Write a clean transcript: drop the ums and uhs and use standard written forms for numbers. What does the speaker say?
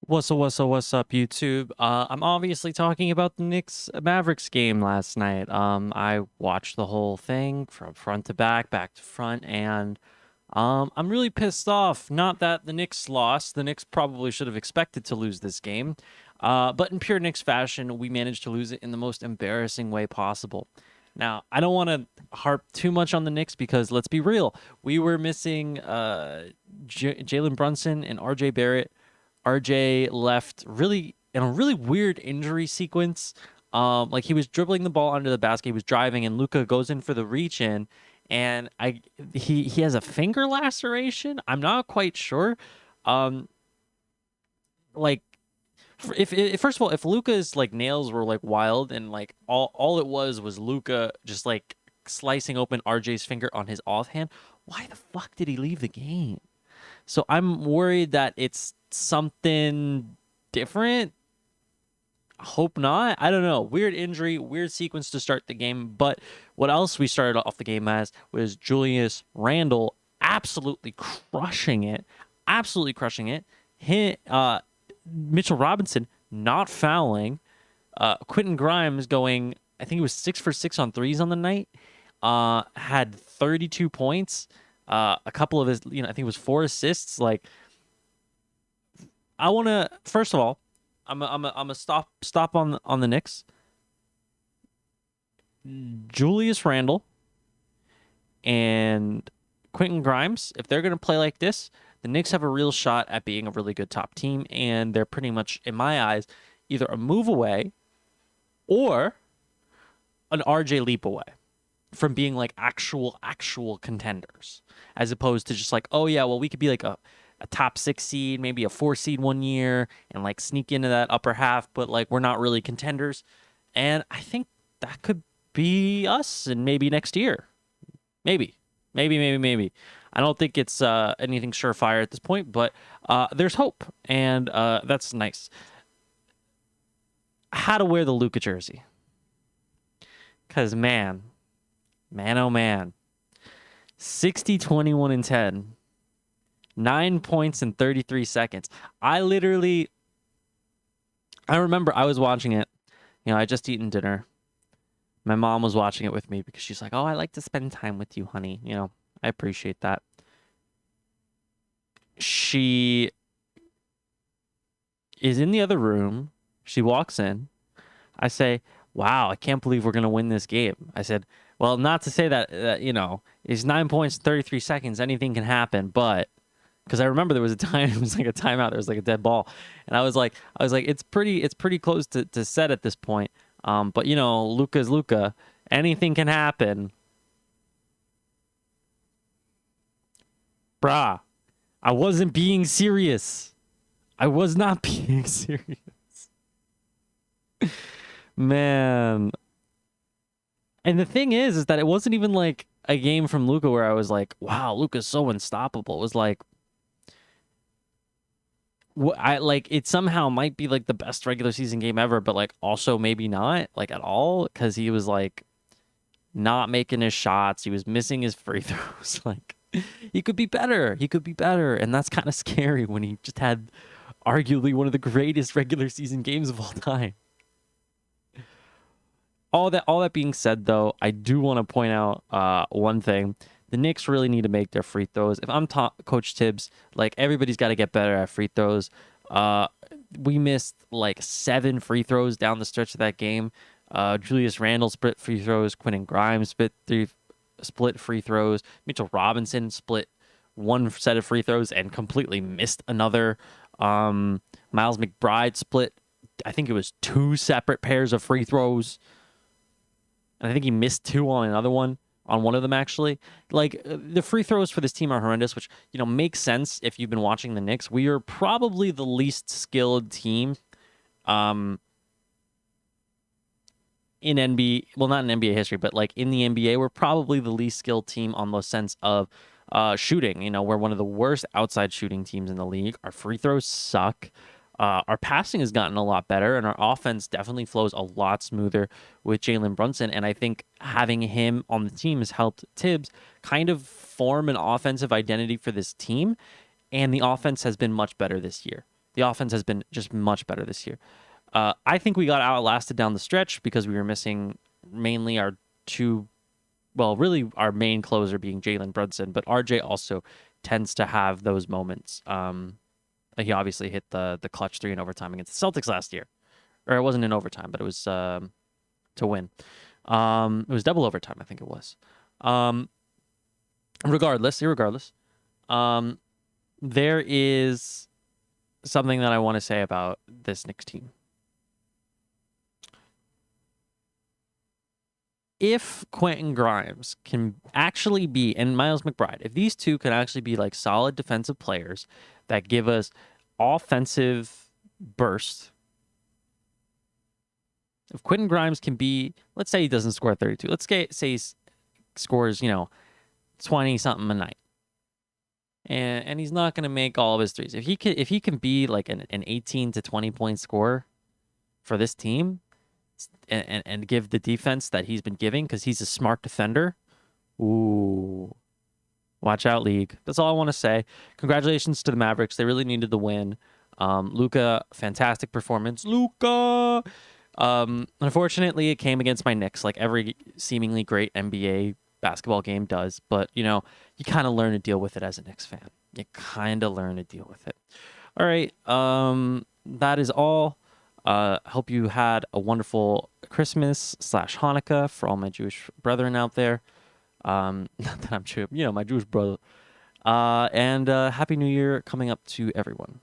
What's up, YouTube? I'm obviously talking about the Knicks Mavericks game last night. I watched the whole thing from front to back, back to front, and I'm really pissed off. Not that the Knicks lost. The Knicks probably should have expected to lose this game. But in pure Knicks fashion, we managed to lose it in the most embarrassing way possible. Now, I don't want to harp too much on the Knicks because let's be real. We were missing Jalen Brunson and RJ Barrett. RJ left really in a really weird injury sequence. Like he was dribbling the ball under the basket, he was driving, and Luka goes in for the reach in, and he has a finger laceration. I'm not quite sure. Um, like if first of all, if Luka's like nails were like wild and like all it was Luka just like slicing open RJ's finger on his offhand, why the fuck did he leave the game? So I'm worried that it's something different. Hope not. I don't know. Weird injury, weird sequence to start the game. But what else we started off the game as was Julius Randle absolutely crushing it. Absolutely crushing it. Mitchell Robinson not fouling. Quentin Grimes going, I think it was 6 for 6 on threes on the night. Had 32 points. A couple of his, I think it was 4 assists. Like, I want to, first of all, I'm a stop on the Knicks. Julius Randle and Quentin Grimes, if they're going to play like this, the Knicks have a real shot at being a really good top team, and they're pretty much, in my eyes, either a move away or an RJ leap away from being like actual contenders, as opposed to just like, oh yeah, well, we could be like a top 6 seed, maybe a 4 seed one year, and like sneak into that upper half, but like we're not really contenders. And I think that could be us, and maybe next year, maybe. I don't think it's anything surefire at this point, but there's hope, and that's nice. How to wear the Luka jersey? Because man, oh man, 60, 21, and 10. 9 points in 33 seconds. I remember I was watching it. I just eaten dinner. My mom was watching it with me because she's like, oh, I like to spend time with you, honey. I appreciate that. She is in the other room. She walks in. I say, wow, I can't believe we're going to win this game. I said, well, not to say that, it's 9 points, 33 seconds. Anything can happen, but because I remember there was a time, it was like a timeout. There was like a dead ball. And I was like, it's pretty close to set at this point. But Luka's Luka. Anything can happen. Brah, I wasn't being serious. I was not being serious. Man. And the thing is that it wasn't even like a game from Luka where I was like, wow, Luka's so unstoppable. It was like, it somehow might be like the best regular season game ever, but like also maybe not like at all, because he was like not making his shots. He was missing his free throws. Like he could be better. And that's kind of scary when he just had arguably one of the greatest regular season games of all time. All that being said, though, I do want to point out one thing. The Knicks really need to make their free throws. If I'm Coach Tibbs, like everybody's got to get better at free throws. We missed like 7 free throws down the stretch of that game. Julius Randle split free throws. Quentin Grimes split free throws. Mitchell Robinson split one set of free throws and completely missed another. Miles McBride split, I think it was 2 separate pairs of free throws. And I think he missed 2 on another one. On one of them, actually. Like, the free throws for this team are horrendous, which, makes sense if you've been watching the Knicks. We are probably the least skilled team in NBA, well, not in NBA history, but, like, in the NBA, we're probably the least skilled team on the sense of shooting. We're one of the worst outside shooting teams in the league. Our free throws suck. Our passing has gotten a lot better, and our offense definitely flows a lot smoother with Jalen Brunson. And I think having him on the team has helped Tibbs kind of form an offensive identity for this team. And the offense has been much better this year. The offense has been just much better this year. I think we got outlasted down the stretch because we were missing mainly our two, well, really our main closer being Jalen Brunson, but RJ also tends to have those moments. He obviously hit the clutch three in overtime against the Celtics last year, or it wasn't in overtime, but it was to win. It was double overtime, I think it was. Irregardless, there is something that I want to say about this Knicks team. If Quentin Grimes can actually be, and Miles McBride, if these two can actually be like solid defensive players that give us offensive burst, if Quentin Grimes can be, let's say he doesn't score 32, let's say he scores, 20 something a night, and he's not going to make all of his threes. If he can be like an 18 to 20 point scorer for this team, and give the defense that he's been giving, because he's a smart defender. Ooh, watch out, league. That's all I want to say. Congratulations to the Mavericks. They really needed the win. Luka, fantastic performance. Luka. Unfortunately, it came against my Knicks, like every seemingly great NBA basketball game does. But you kind of learn to deal with it as a Knicks fan. You kind of learn to deal with it. All right. That is all. Hope you had a wonderful Christmas / Hanukkah for all my Jewish brethren out there. Not that I'm Jew, my Jewish brother. And Happy New Year coming up to everyone.